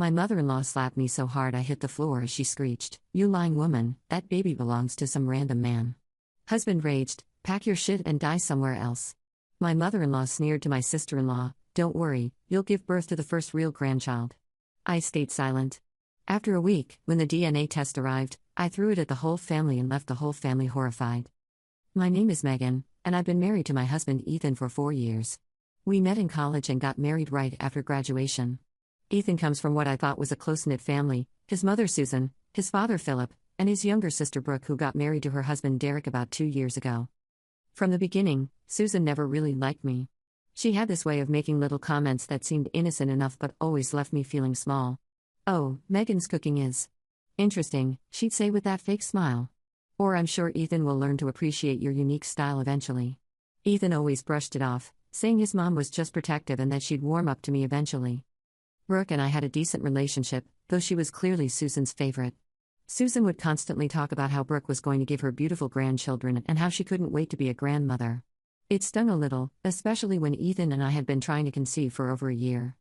My mother-in-law slapped me so hard I hit the floor as she screeched, "You lying woman, that baby belongs to some random man." Husband raged, "Pack your shit and die somewhere else." My mother-in-law sneered to my sister-in-law, "Don't worry, you'll give birth to the first real grandchild." I stayed silent. After a week, when the DNA test arrived, I threw it at the whole family and left the whole family horrified. My name is Megan, and I've been married to my husband Ethan for 4 years. We met in college and got married right after graduation. Ethan comes from what I thought was a close-knit family: his mother Susan, his father Philip, and his younger sister Brooke, who got married to her husband Derek about 2 years ago. From the beginning, Susan never really liked me. She had this way of making little comments that seemed innocent enough but always left me feeling small. "Oh, Megan's cooking is interesting," she'd say with that fake smile. Or, "I'm sure Ethan will learn to appreciate your unique style eventually." Ethan always brushed it off, saying his mom was just protective and that she'd warm up to me eventually. Brooke and I had a decent relationship, though she was clearly Susan's favorite. Susan would constantly talk about how Brooke was going to give her beautiful grandchildren and how she couldn't wait to be a grandmother. It stung a little, especially when Ethan and I had been trying to conceive for over a year.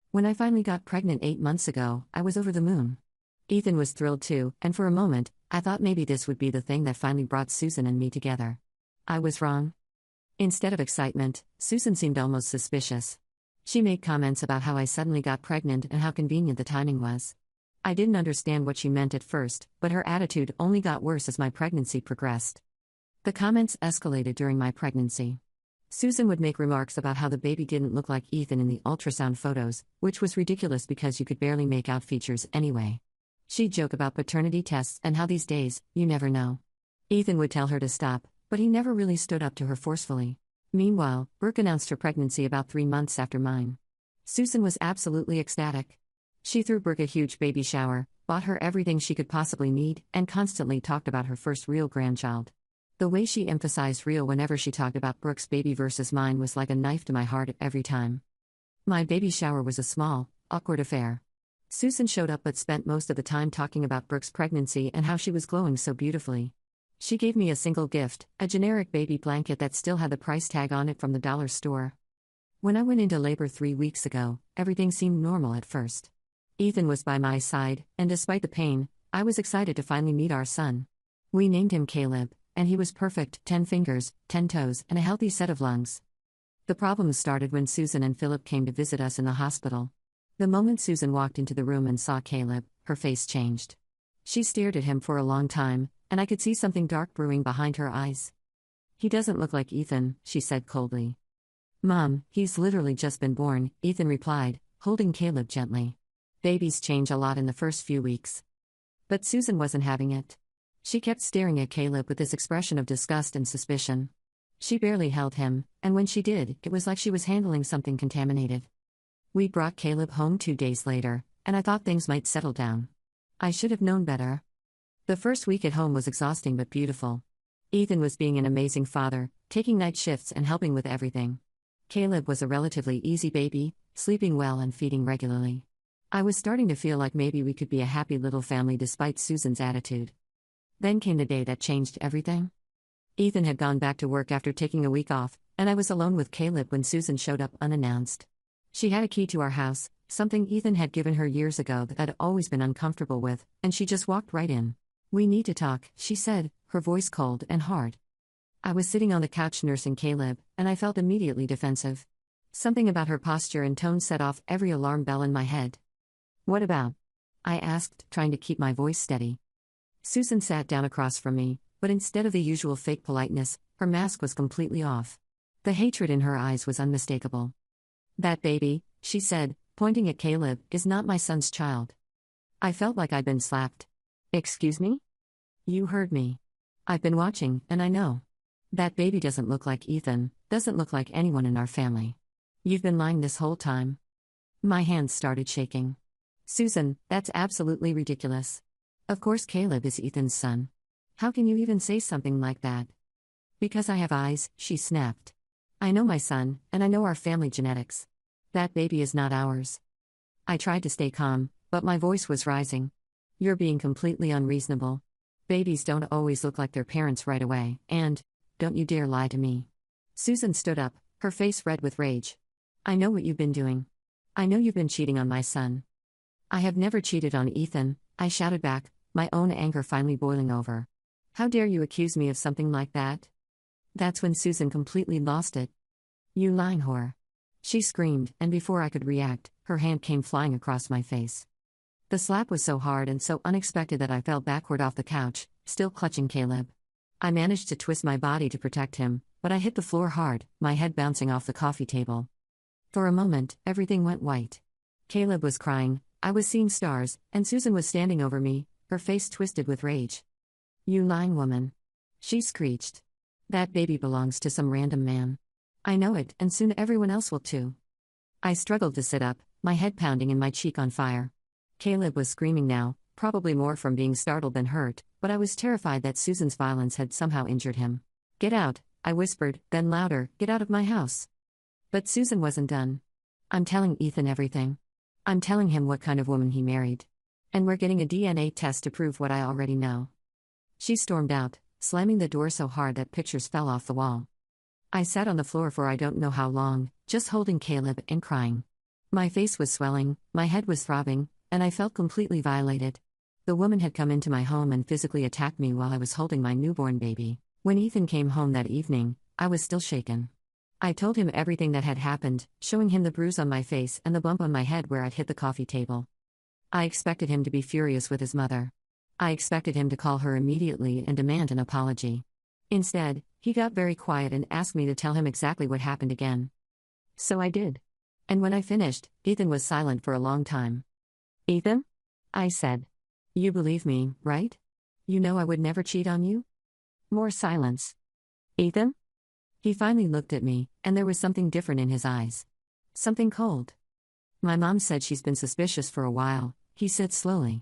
When I finally got pregnant 8 months ago, I was over the moon. Ethan was thrilled too, and for a moment, I thought maybe this would be the thing that finally brought Susan and me together. I was wrong. Instead of excitement, Susan seemed almost suspicious. She made comments about how I suddenly got pregnant and how convenient the timing was. I didn't understand what she meant at first, but her attitude only got worse as my pregnancy progressed. The comments escalated during my pregnancy. Susan would make remarks about how the baby didn't look like Ethan in the ultrasound photos, which was ridiculous because you could barely make out features anyway. She'd joke about paternity tests and how these days, you never know. Ethan would tell her to stop, but he never really stood up to her forcefully. Meanwhile, Brooke announced her pregnancy about 3 months after mine. Susan was absolutely ecstatic. She threw Brooke a huge baby shower, bought her everything she could possibly need, and constantly talked about her first real grandchild. The way she emphasized real whenever she talked about Brooke's baby versus mine was like a knife to my heart every time. My baby shower was a small, awkward affair. Susan showed up but spent most of the time talking about Brooke's pregnancy and how she was glowing so beautifully. She gave me a single gift, a generic baby blanket that still had the price tag on it from the dollar store. When I went into labor 3 weeks ago, everything seemed normal at first. Ethan was by my side, and despite the pain, I was excited to finally meet our son. We named him Caleb, and he was perfect: 10 fingers, 10 toes, and a healthy set of lungs. The problems started when Susan and Philip came to visit us in the hospital. The moment Susan walked into the room and saw Caleb, her face changed. She stared at him for a long time, and I could see something dark brewing behind her eyes. "He doesn't look like Ethan," she said coldly. "Mom, he's literally just been born," Ethan replied, holding Caleb gently. "Babies change a lot in the first few weeks." But Susan wasn't having it. She kept staring at Caleb with this expression of disgust and suspicion. She barely held him, and when she did, it was like she was handling something contaminated. We brought Caleb home 2 days later, and I thought things might settle down. I should have known better. The first week at home was exhausting but beautiful. Ethan was being an amazing father, taking night shifts and helping with everything. Caleb was a relatively easy baby, sleeping well and feeding regularly. I was starting to feel like maybe we could be a happy little family despite Susan's attitude. Then came the day that changed everything. Ethan had gone back to work after taking a week off, and I was alone with Caleb when Susan showed up unannounced. She had a key to our house, something Ethan had given her years ago that I'd always been uncomfortable with, and she just walked right in. "We need to talk," she said, her voice cold and hard. I was sitting on the couch nursing Caleb, and I felt immediately defensive. Something about her posture and tone set off every alarm bell in my head. "What about?" I asked, trying to keep my voice steady. Susan sat down across from me, but instead of the usual fake politeness, her mask was completely off. The hatred in her eyes was unmistakable. "That baby," she said, pointing at Caleb, "is not my son's child." I felt like I'd been slapped. "Excuse me?" "You heard me. I've been watching, and I know. That baby doesn't look like Ethan, doesn't look like anyone in our family. You've been lying this whole time." My hands started shaking. "Susan, that's absolutely ridiculous. Of course Caleb is Ethan's son. How can you even say something like that?" "Because I have eyes," she snapped. "I know my son, and I know our family genetics. That baby is not ours." I tried to stay calm, but my voice was rising. "You're being completely unreasonable. Babies don't always look like their parents right away, and don't you dare lie to me." Susan stood up, her face red with rage. "I know what you've been doing. I know you've been cheating on my son." I have never cheated on Ethan, I shouted back, my own anger finally boiling over. How dare you accuse me of something like that? That's when Susan completely lost it. You lying whore. She screamed, and before I could react, her hand came flying across my face. The slap was so hard and so unexpected that I fell backward off the couch, still clutching Caleb. I managed to twist my body to protect him, but I hit the floor hard, my head bouncing off the coffee table. For a moment, everything went white. Caleb was crying, I was seeing stars, and Susan was standing over me, her face twisted with rage. You lying woman. She screeched. That baby belongs to some random man. I know it, and soon everyone else will too. I struggled to sit up, my head pounding and my cheek on fire. Caleb was screaming now, probably more from being startled than hurt, but I was terrified that Susan's violence had somehow injured him. Get out, I whispered, then louder, get out of my house. But Susan wasn't done. I'm telling Ethan everything. I'm telling him what kind of woman he married. And we're getting a DNA test to prove what I already know. She stormed out, slamming the door so hard that pictures fell off the wall. I sat on the floor for I don't know how long, just holding Caleb and crying. My face was swelling, my head was throbbing, and I felt completely violated. The woman had come into my home and physically attacked me while I was holding my newborn baby. When Ethan came home that evening, I was still shaken. I told him everything that had happened, showing him the bruise on my face and the bump on my head where I'd hit the coffee table. I expected him to be furious with his mother. I expected him to call her immediately and demand an apology. Instead, he got very quiet and asked me to tell him exactly what happened again. So I did. And when I finished, Ethan was silent for a long time. Ethan? I said. You believe me, right? You know I would never cheat on you? More silence. Ethan? He finally looked at me, and there was something different in his eyes. Something cold. My mom said she's been suspicious for a while, he said slowly.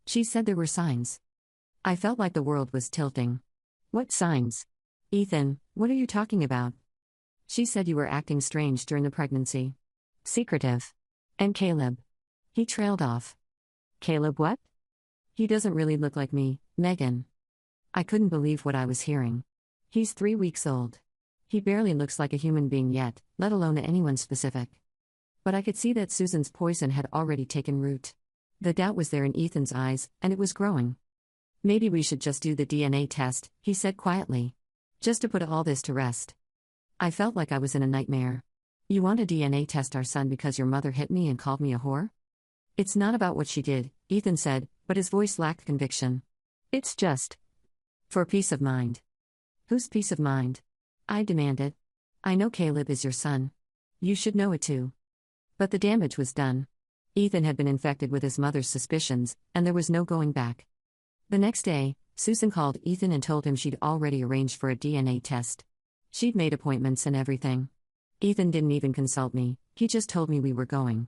She said there were signs. I felt like the world was tilting. What signs? Ethan, what are you talking about? She said you were acting strange during the pregnancy. Secretive. And Caleb. He trailed off. Caleb what? He doesn't really look like me, Megan. I couldn't believe what I was hearing. He's 3 weeks old. He barely looks like a human being yet, let alone anyone specific. But I could see that Susan's poison had already taken root. The doubt was there in Ethan's eyes, and it was growing. Maybe we should just do the DNA test, he said quietly. Just to put all this to rest. I felt like I was in a nightmare. You want to DNA test our son because your mother hit me and called me a whore? It's not about what she did, Ethan said, but his voice lacked conviction. It's just for peace of mind. Whose peace of mind? I demanded. I know Caleb is your son. You should know it too. But the damage was done. Ethan had been infected with his mother's suspicions, and there was no going back. The next day, Susan called Ethan and told him she'd already arranged for a DNA test. She'd made appointments and everything. Ethan didn't even consult me, he just told me we were going.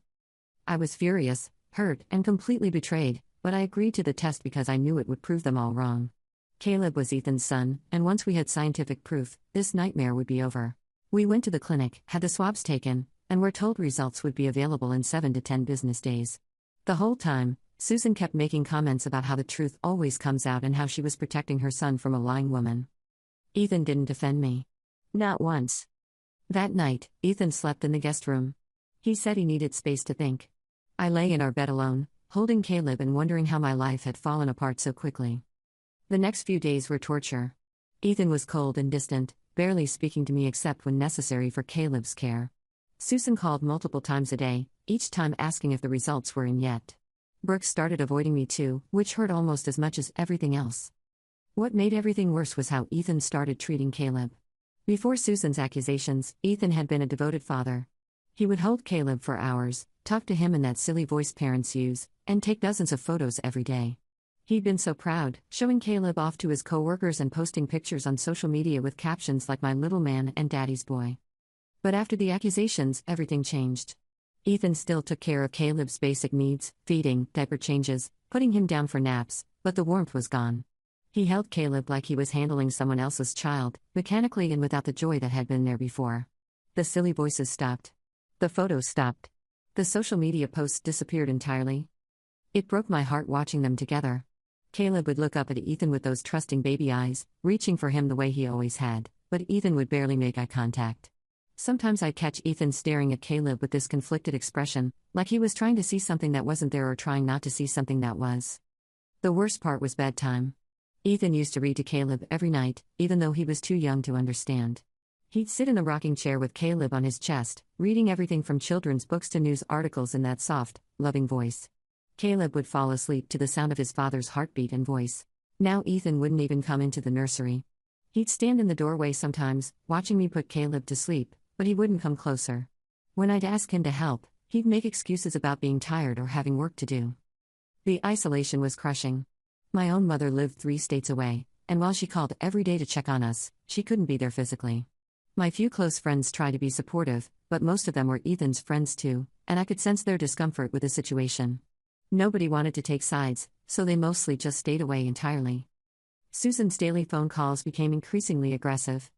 I was furious, hurt, and completely betrayed, but I agreed to the test because I knew it would prove them all wrong. Caleb was Ethan's son, and once we had scientific proof, this nightmare would be over. We went to the clinic, had the swabs taken, and were told results would be available in 7 to 10 business days. The whole time, Susan kept making comments about how the truth always comes out and how she was protecting her son from a lying woman. Ethan didn't defend me. Not once. That night, Ethan slept in the guest room. He said he needed space to think. I lay in our bed alone, holding Caleb and wondering how my life had fallen apart so quickly. The next few days were torture. Ethan was cold and distant, barely speaking to me except when necessary for Caleb's care. Susan called multiple times a day, each time asking if the results were in yet. Brooke started avoiding me too, which hurt almost as much as everything else. What made everything worse was how Ethan started treating Caleb. Before Susan's accusations, Ethan had been a devoted father. He would hold Caleb for hours, talk to him in that silly voice parents use, and take dozens of photos every day. He'd been so proud, showing Caleb off to his coworkers and posting pictures on social media with captions like "my little man" and "daddy's boy." But after the accusations, everything changed. Ethan still took care of Caleb's basic needs, feeding, diaper changes, putting him down for naps, but the warmth was gone. He held Caleb like he was handling someone else's child, mechanically and without the joy that had been there before. The silly voices stopped. The photos stopped. The social media posts disappeared entirely. It broke my heart watching them together. Caleb would look up at Ethan with those trusting baby eyes, reaching for him the way he always had, but Ethan would barely make eye contact. Sometimes I'd catch Ethan staring at Caleb with this conflicted expression, like he was trying to see something that wasn't there or trying not to see something that was. The worst part was bedtime. Ethan used to read to Caleb every night, even though he was too young to understand. He'd sit in the rocking chair with Caleb on his chest, reading everything from children's books to news articles in that soft, loving voice. Caleb would fall asleep to the sound of his father's heartbeat and voice. Now Ethan wouldn't even come into the nursery. He'd stand in the doorway sometimes, watching me put Caleb to sleep, but he wouldn't come closer. When I'd ask him to help, he'd make excuses about being tired or having work to do. The isolation was crushing. My own mother lived 3 states away, and while she called every day to check on us, she couldn't be there physically. My few close friends tried to be supportive, but most of them were Ethan's friends too, and I could sense their discomfort with the situation. Nobody wanted to take sides, so they mostly just stayed away entirely. Susan's daily phone calls became increasingly aggressive.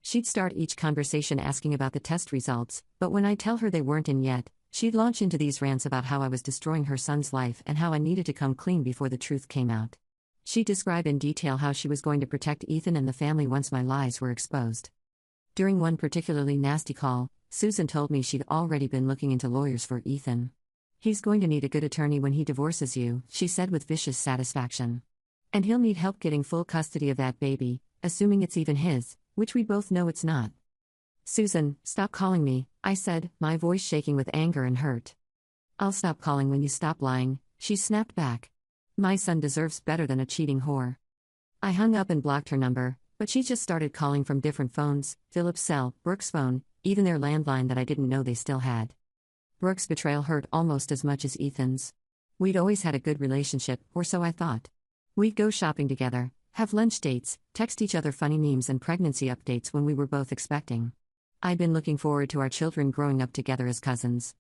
She'd start each conversation asking about the test results, but when I'd tell her they weren't in yet, she'd launch into these rants about how I was destroying her son's life and how I needed to come clean before the truth came out. She'd describe in detail how she was going to protect Ethan and the family once my lies were exposed. During one particularly nasty call, Susan told me she'd already been looking into lawyers for Ethan. "He's going to need a good attorney when he divorces you," she said with vicious satisfaction. "And he'll need help getting full custody of that baby, assuming it's even his, which we both know it's not." "Susan, stop calling me," I said, my voice shaking with anger and hurt. "I'll stop calling when you stop lying," she snapped back. "My son deserves better than a cheating whore." I hung up and blocked her number, but she just started calling from different phones, Philip's cell, Brooke's phone, even their landline that I didn't know they still had. Brooke's betrayal hurt almost as much as Ethan's. We'd always had a good relationship, or so I thought. We'd go shopping together, have lunch dates, text each other funny memes and pregnancy updates when we were both expecting. I'd been looking forward to our children growing up together as cousins.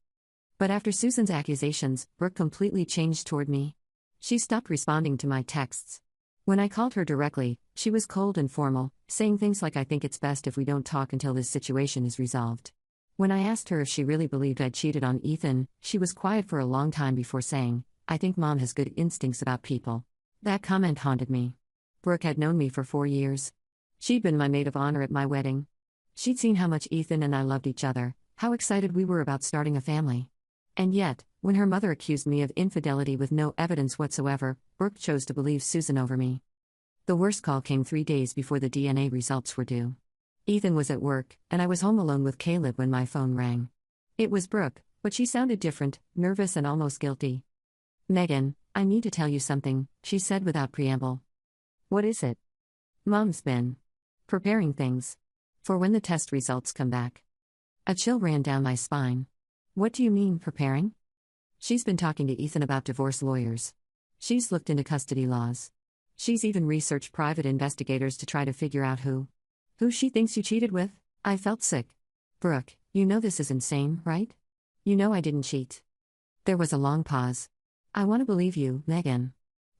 But after Susan's accusations, Brooke completely changed toward me. She stopped responding to my texts. When I called her directly, she was cold and formal, saying things like, "I think it's best if we don't talk until this situation is resolved." When I asked her if she really believed I'd cheated on Ethan, she was quiet for a long time before saying, "I think Mom has good instincts about people." That comment haunted me. Brooke had known me for 4 years. She'd been my maid of honor at my wedding. She'd seen how much Ethan and I loved each other, how excited we were about starting a family. And yet, when her mother accused me of infidelity with no evidence whatsoever, Brooke chose to believe Susan over me. The worst call came 3 days before the DNA results were due. Ethan was at work, and I was home alone with Caleb when my phone rang. It was Brooke, but she sounded different, nervous and almost guilty. "Megan, I need to tell you something," she said without preamble. "What is it?" "Mom's been preparing things for when the test results come back." A chill ran down my spine. "What do you mean, preparing?" "She's been talking to Ethan about divorce lawyers. She's looked into custody laws. She's even researched private investigators to try to figure out who she thinks you cheated with." I felt sick. "Brooke, you know this is insane, right? You know I didn't cheat." There was a long pause. "I want to believe you, Megan.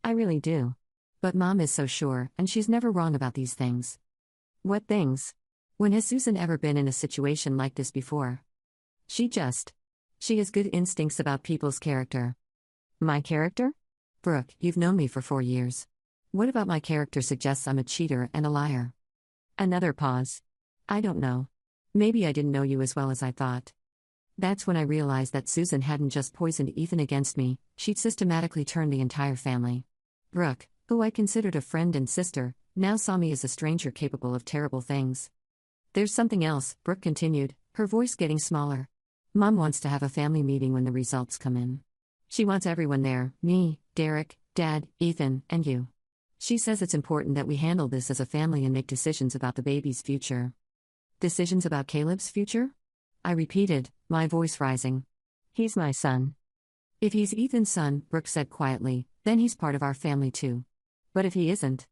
I really do. But Mom is so sure, and she's never wrong about these things." "What things? When has Susan ever been in a situation like this before?" She has good instincts about people's character." "My character?" "Brooke, you've known me for 4 years. What about my character suggests I'm a cheater and a liar?" Another pause. "I don't know. Maybe I didn't know you as well as I thought." That's when I realized that Susan hadn't just poisoned Ethan against me, she'd systematically turned the entire family. Brooke, who I considered a friend and sister, now saw me as a stranger capable of terrible things. "There's something else," Brooke continued, her voice getting smaller. "Mom wants to have a family meeting when the results come in. She wants everyone there, me, Derek, Dad, Ethan, and you. She says it's important that we handle this as a family and make decisions about the baby's future." "Decisions about Caleb's future?" I repeated, my voice rising. "He's my son." "If he's Ethan's son," Brooke said quietly, "then he's part of our family too." "But if he isn't?"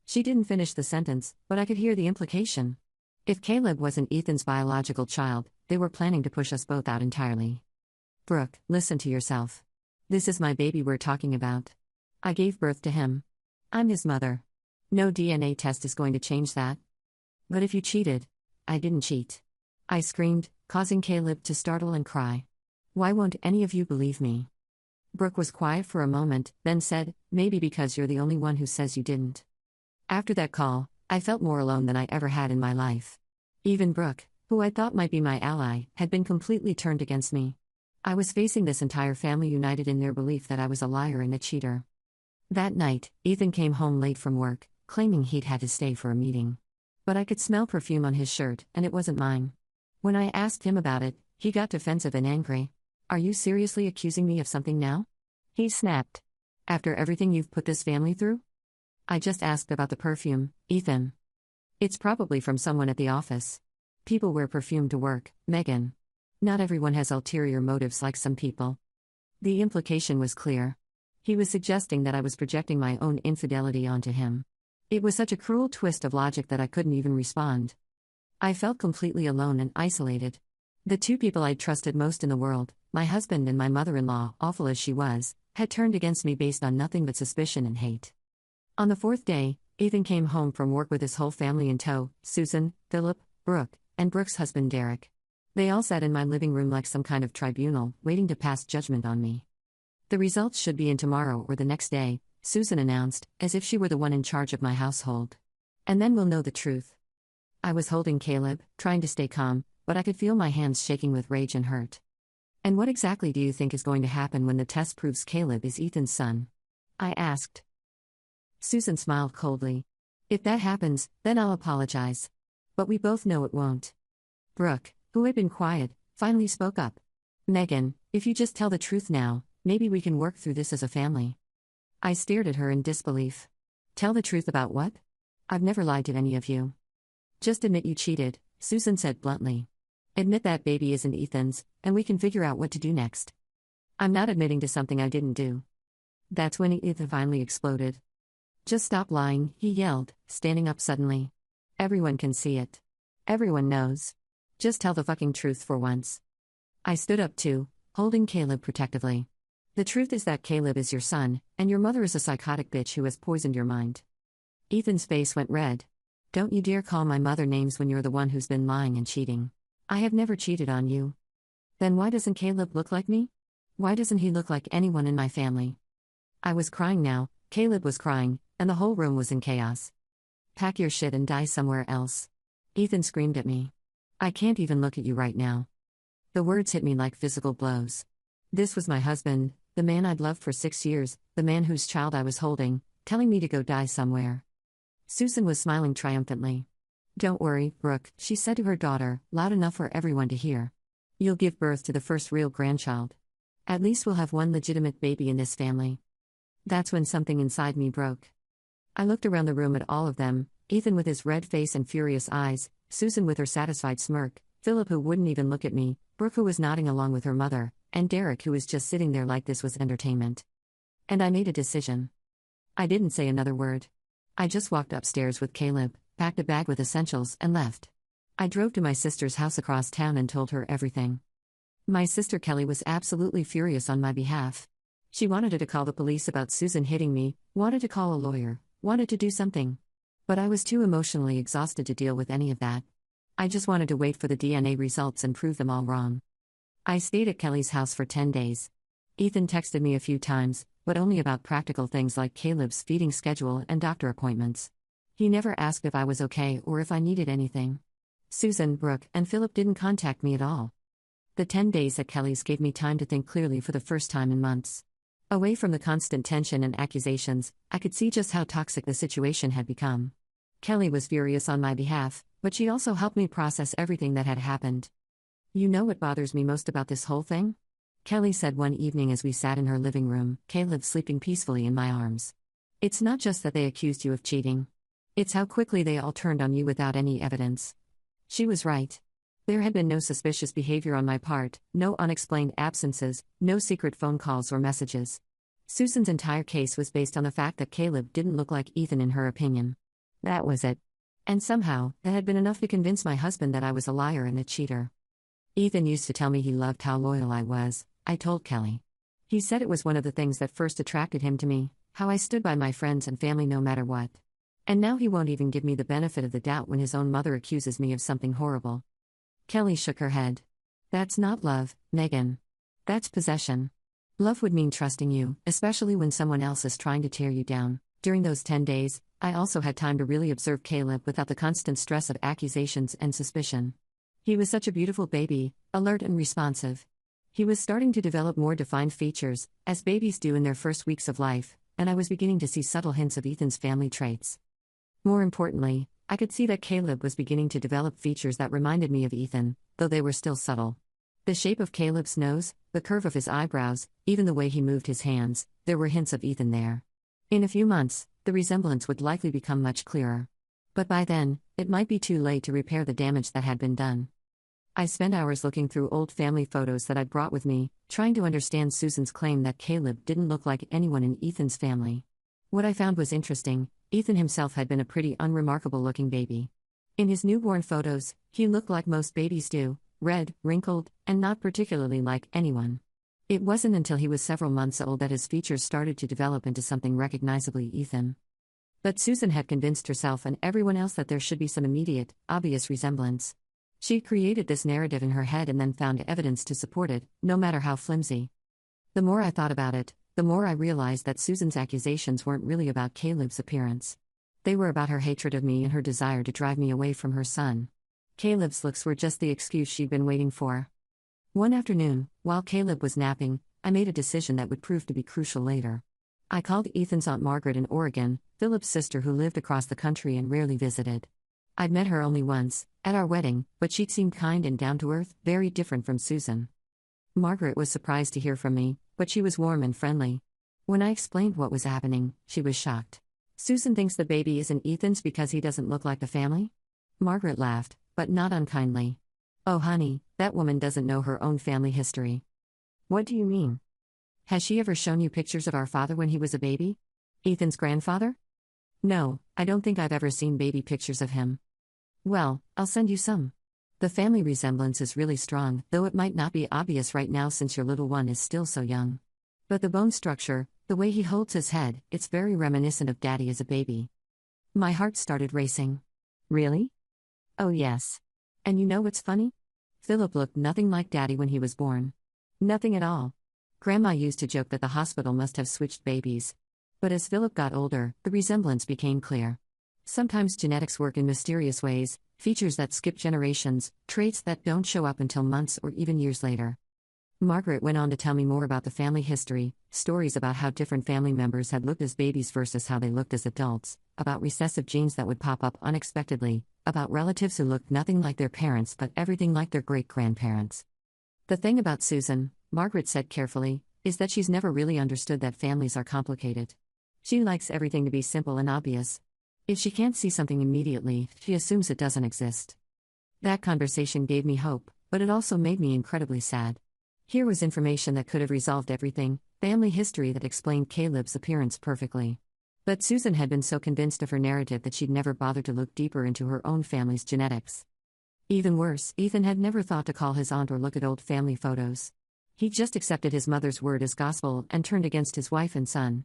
She didn't finish the sentence, but I could hear the implication. If Caleb wasn't Ethan's biological child, they were planning to push us both out entirely. "Brooke, listen to yourself. This is my baby we're talking about. I gave birth to him. I'm his mother. No DNA test is going to change that." "But if you cheated?" "I didn't cheat," I screamed, causing Caleb to startle and cry. "Why won't any of you believe me?" Brooke was quiet for a moment, then said, "Maybe because you're the only one who says you didn't." After that call, I felt more alone than I ever had in my life. Even Brooke, who I thought might be my ally, had been completely turned against me. I was facing this entire family united in their belief that I was a liar and a cheater. That night, Ethan came home late from work, claiming he'd had to stay for a meeting. But I could smell perfume on his shirt, and it wasn't mine. When I asked him about it, he got defensive and angry. "Are you seriously accusing me of something now?" he snapped. "After everything you've put this family through?" "I just asked about the perfume, Ethan. It's probably from someone at the office. People wear perfume to work, Megan. Not everyone has ulterior motives like some people." The implication was clear. He was suggesting that I was projecting my own infidelity onto him. It was such a cruel twist of logic that I couldn't even respond. I felt completely alone and isolated. The two people I'd trusted most in the world, my husband and my mother-in-law, awful as she was, had turned against me based on nothing but suspicion and hate. On the fourth day, Ethan came home from work with his whole family in tow: Susan, Philip, Brooke, and Brooke's husband Derek. They all sat in my living room like some kind of tribunal, waiting to pass judgment on me. "The results should be in tomorrow or the next day," Susan announced, as if she were the one in charge of my household. "And then we'll know the truth." I was holding Caleb, trying to stay calm, but I could feel my hands shaking with rage and hurt. "And what exactly do you think is going to happen when the test proves Caleb is Ethan's son?" I asked. Susan smiled coldly. "If that happens, then I'll apologize. But we both know it won't." Brooke, who had been quiet, finally spoke up. "Megan, if you just tell the truth now, maybe we can work through this as a family." I stared at her in disbelief. "Tell the truth about what? I've never lied to any of you." "Just admit you cheated," Susan said bluntly. "Admit that baby isn't Ethan's, and we can figure out what to do next." "I'm not admitting to something I didn't do." That's when Ethan finally exploded. "Just stop lying," he yelled, standing up suddenly. "Everyone can see it. Everyone knows. Just tell the fucking truth for once." I stood up too, holding Caleb protectively. "The truth is that Caleb is your son, and your mother is a psychotic bitch who has poisoned your mind." Ethan's face went red. "Don't you dare call my mother names when you're the one who's been lying and cheating. I have never cheated on you." "Then why doesn't Caleb look like me? Why doesn't he look like anyone in my family?" I was crying now, Caleb was crying, and the whole room was in chaos. "Pack your shit and die somewhere else." Ethan screamed at me. "I can't even look at you right now." The words hit me like physical blows. This was my husband, the man I'd loved for 6 years, the man whose child I was holding, telling me to go die somewhere. Susan was smiling triumphantly. "Don't worry, Brooke," she said to her daughter, loud enough for everyone to hear. "You'll give birth to the first real grandchild. At least we'll have one legitimate baby in this family." That's when something inside me broke. I looked around the room at all of them, Ethan with his red face and furious eyes, Susan with her satisfied smirk, Philip who wouldn't even look at me, Brooke who was nodding along with her mother, and Derek who was just sitting there like this was entertainment. And I made a decision. I didn't say another word. I just walked upstairs with Caleb, packed a bag with essentials, and left. I drove to my sister's house across town and told her everything. My sister Kelly was absolutely furious on my behalf. She wanted to call the police about Susan hitting me, wanted to call a lawyer, wanted to do something. But I was too emotionally exhausted to deal with any of that. I just wanted to wait for the DNA results and prove them all wrong. I stayed at Kelly's house for 10 days. Ethan texted me a few times, but only about practical things like Caleb's feeding schedule and doctor appointments. He never asked if I was okay or if I needed anything. Susan, Brooke, and Philip didn't contact me at all. The 10 days at Kelly's gave me time to think clearly for the first time in months. Away from the constant tension and accusations, I could see just how toxic the situation had become. Kelly was furious on my behalf, but she also helped me process everything that had happened. "You know what bothers me most about this whole thing?" Kelly said one evening as we sat in her living room, Caleb sleeping peacefully in my arms. "It's not just that they accused you of cheating. It's how quickly they all turned on you without any evidence." She was right. There had been no suspicious behavior on my part, no unexplained absences, no secret phone calls or messages. Susan's entire case was based on the fact that Caleb didn't look like Ethan in her opinion. That was it. And somehow, that had been enough to convince my husband that I was a liar and a cheater. "Ethan used to tell me he loved how loyal I was," I told Kelly. "He said it was one of the things that first attracted him to me, how I stood by my friends and family no matter what. And now he won't even give me the benefit of the doubt when his own mother accuses me of something horrible." Kelly shook her head. "That's not love, Megan. That's possession. Love would mean trusting you, especially when someone else is trying to tear you down." During those 10 days, I also had time to really observe Caleb without the constant stress of accusations and suspicion. He was such a beautiful baby, alert and responsive. He was starting to develop more defined features, as babies do in their first weeks of life, and I was beginning to see subtle hints of Ethan's family traits. More importantly, I could see that Caleb was beginning to develop features that reminded me of Ethan, though they were still subtle. The shape of Caleb's nose, the curve of his eyebrows, even the way he moved his hands, there were hints of Ethan there. In a few months, the resemblance would likely become much clearer. But by then, it might be too late to repair the damage that had been done. I spent hours looking through old family photos that I'd brought with me, trying to understand Susan's claim that Caleb didn't look like anyone in Ethan's family. What I found was interesting. Ethan himself had been a pretty unremarkable-looking baby. In his newborn photos, he looked like most babies do, red, wrinkled, and not particularly like anyone. It wasn't until he was several months old that his features started to develop into something recognizably Ethan. But Susan had convinced herself and everyone else that there should be some immediate, obvious resemblance. She created this narrative in her head and then found evidence to support it, no matter how flimsy. The more I thought about it, the more I realized that Susan's accusations weren't really about Caleb's appearance. They were about her hatred of me and her desire to drive me away from her son. Caleb's looks were just the excuse she'd been waiting for. One afternoon, while Caleb was napping, I made a decision that would prove to be crucial later. I called Ethan's Aunt Margaret in Oregon, Philip's sister who lived across the country and rarely visited. I'd met her only once, at our wedding, but she'd seemed kind and down-to-earth, very different from Susan. Margaret was surprised to hear from me, but she was warm and friendly. When I explained what was happening, she was shocked. "Susan thinks the baby isn't Ethan's because he doesn't look like the family?" Margaret laughed, but not unkindly. "Oh honey, that woman doesn't know her own family history." "What do you mean? Has she ever shown you pictures of our father when he was a baby? Ethan's grandfather?" "No, I don't think I've ever seen baby pictures of him." "Well, I'll send you some. The family resemblance is really strong, though it might not be obvious right now since your little one is still so young. But the bone structure, the way he holds his head, it's very reminiscent of Daddy as a baby." My heart started racing. "Really?" "Oh yes. And you know what's funny? Philip looked nothing like Daddy when he was born. Nothing at all. Grandma used to joke that the hospital must have switched babies. But as Philip got older, the resemblance became clear. Sometimes genetics work in mysterious ways, features that skip generations, traits that don't show up until months or even years later." Margaret went on to tell me more about the family history, stories about how different family members had looked as babies versus how they looked as adults, about recessive genes that would pop up unexpectedly, about relatives who looked nothing like their parents but everything like their great-grandparents. "The thing about Susan," Margaret said carefully, "is that she's never really understood that families are complicated. She likes everything to be simple and obvious. If she can't see something immediately, she assumes it doesn't exist." That conversation gave me hope, but it also made me incredibly sad. Here was information that could have resolved everything, family history that explained Caleb's appearance perfectly. But Susan had been so convinced of her narrative that she'd never bothered to look deeper into her own family's genetics. Even worse, Ethan had never thought to call his aunt or look at old family photos. He just accepted his mother's word as gospel and turned against his wife and son.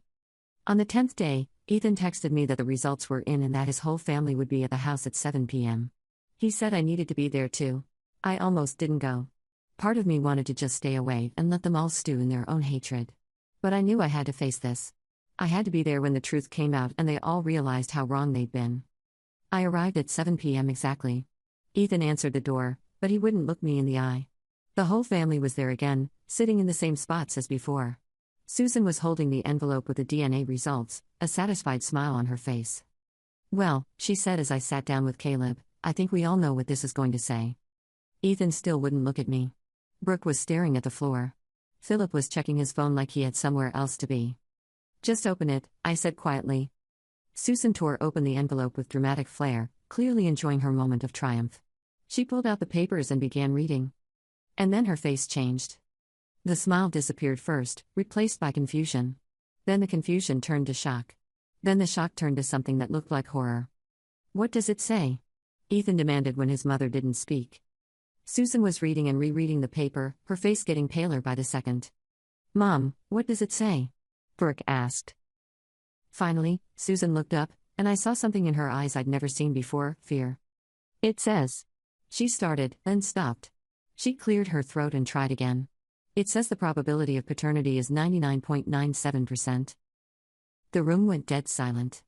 On the 10th day, Ethan texted me that the results were in and that his whole family would be at the house at 7 p.m. He said I needed to be there too. I almost didn't go. Part of me wanted to just stay away and let them all stew in their own hatred. But I knew I had to face this. I had to be there when the truth came out and they all realized how wrong they'd been. I arrived at 7 p.m. exactly. Ethan answered the door, but he wouldn't look me in the eye. The whole family was there again, sitting in the same spots as before. Susan was holding the envelope with the DNA results, a satisfied smile on her face. "Well," she said as I sat down with Caleb, "I think we all know what this is going to say." Ethan still wouldn't look at me. Brooke was staring at the floor. Philip was checking his phone like he had somewhere else to be. "Just open it," I said quietly. Susan tore open the envelope with dramatic flair, clearly enjoying her moment of triumph. She pulled out the papers and began reading. And then her face changed. The smile disappeared first, replaced by confusion. Then the confusion turned to shock. Then the shock turned to something that looked like horror. "What does it say?" Ethan demanded when his mother didn't speak. Susan was reading and rereading the paper, her face getting paler by the second. "Mom, what does it say?" Brooke asked. Finally, Susan looked up, and I saw something in her eyes I'd never seen before: fear. "It says..." She started, then stopped. She cleared her throat and tried again. "It says the probability of paternity is 99.97%. The room went dead silent.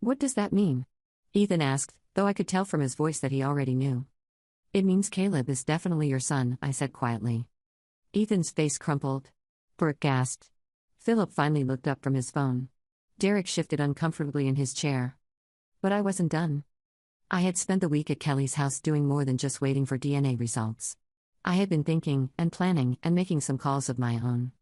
"What does that mean?" Ethan asked, though I could tell from his voice that he already knew. It means Caleb is definitely your son, I said quietly. Ethan's face crumpled. Brooke gasped. Philip finally looked up from his phone. Derek shifted uncomfortably in his chair. But I wasn't done. I had spent the week at Kelly's house doing more than just waiting for DNA results. I had been thinking, and planning, and making some calls of my own.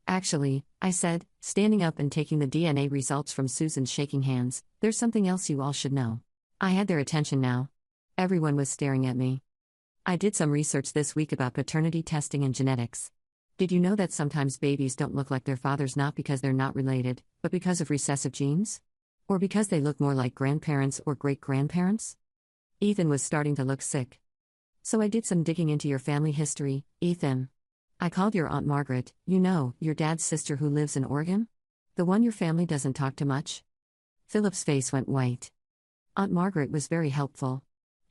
Actually, I said, standing up and taking the DNA results from Susan's shaking hands, there's something else you all should know. I had their attention now. Everyone was staring at me. I did some research this week about paternity testing and genetics. Did you know that sometimes babies don't look like their fathers not because they're not related, but because of recessive genes? Or because they look more like grandparents or great-grandparents? Ethan was starting to look sick. So I did some digging into your family history, Ethan. I called your Aunt Margaret, your dad's sister who lives in Oregon? The one your family doesn't talk to much? Philip's face went white. Aunt Margaret was very helpful.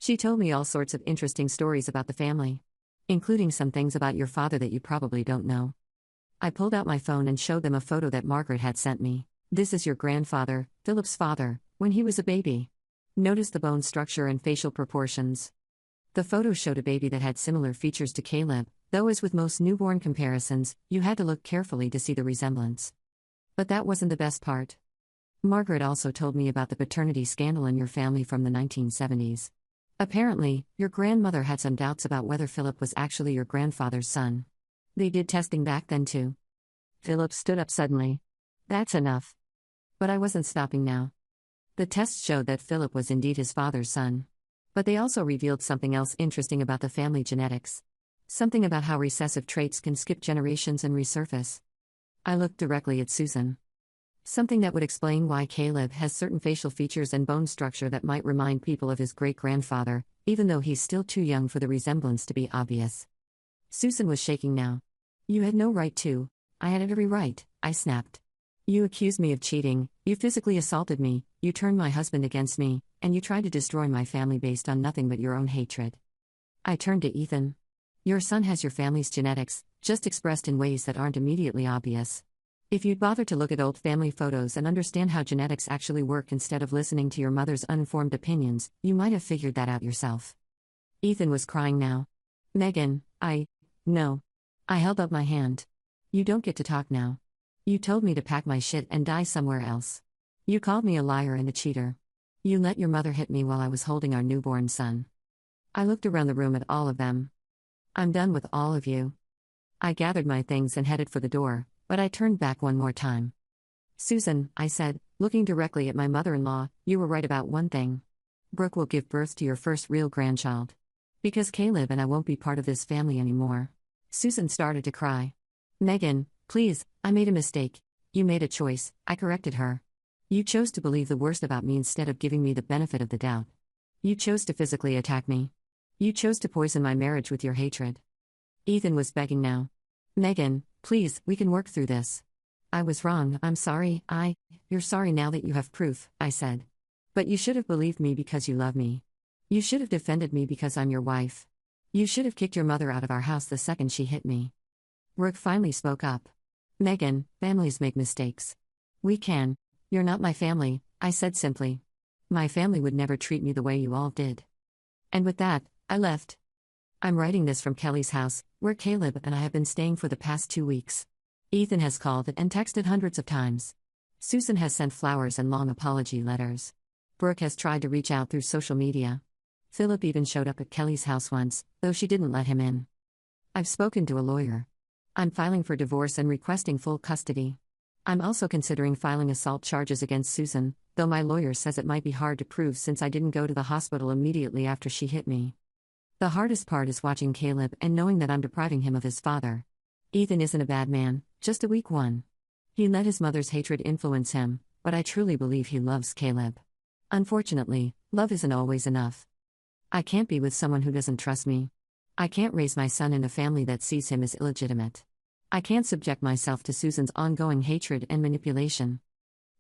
She told me all sorts of interesting stories about the family, including some things about your father that you probably don't know. I pulled out my phone and showed them a photo that Margaret had sent me. This is your grandfather, Philip's father, when he was a baby. Notice the bone structure and facial proportions. The photo showed a baby that had similar features to Caleb, though as with most newborn comparisons, you had to look carefully to see the resemblance. But that wasn't the best part. Margaret also told me about the paternity scandal in your family from the 1970s. Apparently, your grandmother had some doubts about whether Philip was actually your grandfather's son. They did testing back then too. Philip stood up suddenly. That's enough. But I wasn't stopping now. The tests showed that Philip was indeed his father's son. But they also revealed something else interesting about the family genetics. Something about how recessive traits can skip generations and resurface. I looked directly at Susan. Something that would explain why Caleb has certain facial features and bone structure that might remind people of his great-grandfather, even though he's still too young for the resemblance to be obvious. Susan was shaking now. You had no right to. I had every right, I snapped. You accused me of cheating, you physically assaulted me, you turned my husband against me, and you tried to destroy my family based on nothing but your own hatred. I turned to Ethan. Your son has your family's genetics, just expressed in ways that aren't immediately obvious. If you'd bother to look at old family photos and understand how genetics actually work instead of listening to your mother's uninformed opinions, you might have figured that out yourself. Ethan was crying now. Megan, no. I held up my hand. You don't get to talk now. You told me to pack my shit and die somewhere else. You called me a liar and a cheater. You let your mother hit me while I was holding our newborn son. I looked around the room at all of them. I'm done with all of you. I gathered my things and headed for the door, but I turned back one more time. Susan, I said, looking directly at my mother-in-law, you were right about one thing. Brooke will give birth to your first real grandchild. Because Caleb and I won't be part of this family anymore. Susan started to cry. Megan, please, I made a mistake. You made a choice, I corrected her. You chose to believe the worst about me instead of giving me the benefit of the doubt. You chose to physically attack me. You chose to poison my marriage with your hatred. Ethan was begging now. Megan, please, we can work through this. I was wrong, I'm sorry, You're sorry now that you have proof, I said. But you should have believed me because you love me. You should have defended me because I'm your wife. You should have kicked your mother out of our house the second she hit me. Brooke finally spoke up. Megan, families make mistakes. You're not my family, I said simply. My family would never treat me the way you all did. And with that, I left. I'm writing this from Kelly's house, where Caleb and I have been staying for the past 2 weeks. Ethan has called and texted hundreds of times. Susan has sent flowers and long apology letters. Brooke has tried to reach out through social media. Philip even showed up at Kelly's house once, though she didn't let him in. I've spoken to a lawyer. I'm filing for divorce and requesting full custody. I'm also considering filing assault charges against Susan, though my lawyer says it might be hard to prove since I didn't go to the hospital immediately after she hit me. The hardest part is watching Caleb and knowing that I'm depriving him of his father. Ethan isn't a bad man, just a weak one. He let his mother's hatred influence him, but I truly believe he loves Caleb. Unfortunately, love isn't always enough. I can't be with someone who doesn't trust me. I can't raise my son in a family that sees him as illegitimate. I can't subject myself to Susan's ongoing hatred and manipulation.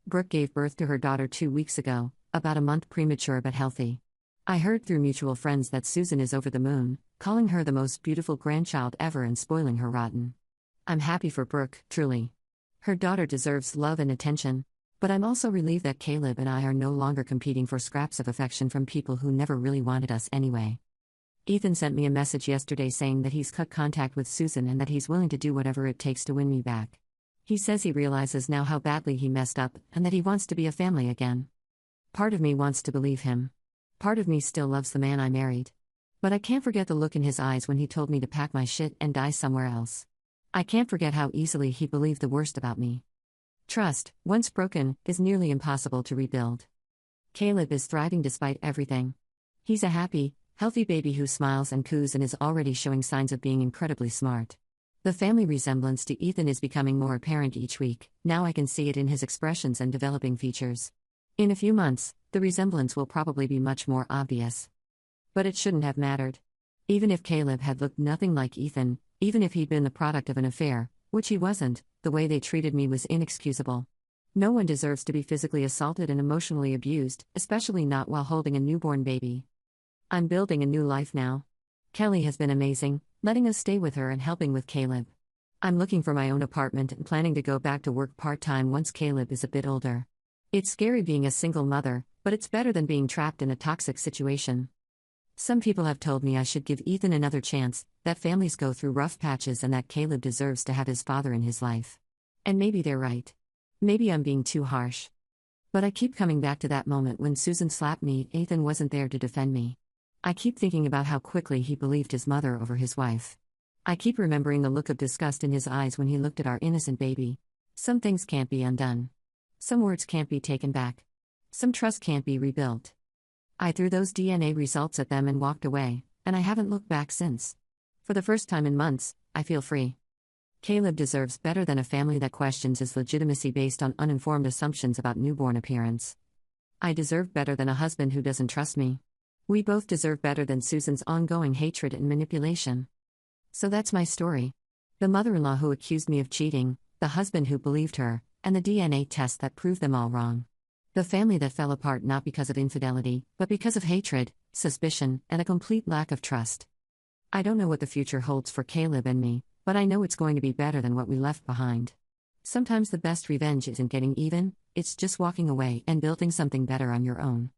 Brooke gave birth to her daughter 2 weeks ago, about a month premature but healthy. I heard through mutual friends that Susan is over the moon, calling her the most beautiful grandchild ever and spoiling her rotten. I'm happy for Brooke, truly. Her daughter deserves love and attention, but I'm also relieved that Caleb and I are no longer competing for scraps of affection from people who never really wanted us anyway. Ethan sent me a message yesterday saying that he's cut contact with Susan and that he's willing to do whatever it takes to win me back. He says he realizes now how badly he messed up and that he wants to be a family again. Part of me wants to believe him. Part of me still loves the man I married. But I can't forget the look in his eyes when he told me to pack my shit and die somewhere else. I can't forget how easily he believed the worst about me. Trust, once broken, is nearly impossible to rebuild. Caleb is thriving despite everything. He's a happy, healthy baby who smiles and coos and is already showing signs of being incredibly smart. The family resemblance to Ethan is becoming more apparent each week. Now I can see it in his expressions and developing features. In a few months, the resemblance will probably be much more obvious. But it shouldn't have mattered. Even if Caleb had looked nothing like Ethan, even if he'd been the product of an affair, which he wasn't, the way they treated me was inexcusable. No one deserves to be physically assaulted and emotionally abused, especially not while holding a newborn baby. I'm building a new life now. Kelly has been amazing, letting us stay with her and helping with Caleb. I'm looking for my own apartment and planning to go back to work part-time once Caleb is a bit older. It's scary being a single mother, but it's better than being trapped in a toxic situation. Some people have told me I should give Ethan another chance, that families go through rough patches and that Caleb deserves to have his father in his life. And maybe they're right. Maybe I'm being too harsh. But I keep coming back to that moment when Susan slapped me. Ethan wasn't there to defend me. I keep thinking about how quickly he believed his mother over his wife. I keep remembering the look of disgust in his eyes when he looked at our innocent baby. Some things can't be undone. Some words can't be taken back. Some trust can't be rebuilt. I threw those DNA results at them and walked away, and I haven't looked back since. For the first time in months, I feel free. Caleb deserves better than a family that questions his legitimacy based on uninformed assumptions about newborn appearance. I deserve better than a husband who doesn't trust me. We both deserve better than Susan's ongoing hatred and manipulation. So that's my story. The mother-in-law who accused me of cheating, the husband who believed her, and the DNA test that proved them all wrong. The family that fell apart not because of infidelity, but because of hatred, suspicion, and a complete lack of trust. I don't know what the future holds for Caleb and me, but I know it's going to be better than what we left behind. Sometimes the best revenge isn't getting even, it's just walking away and building something better on your own.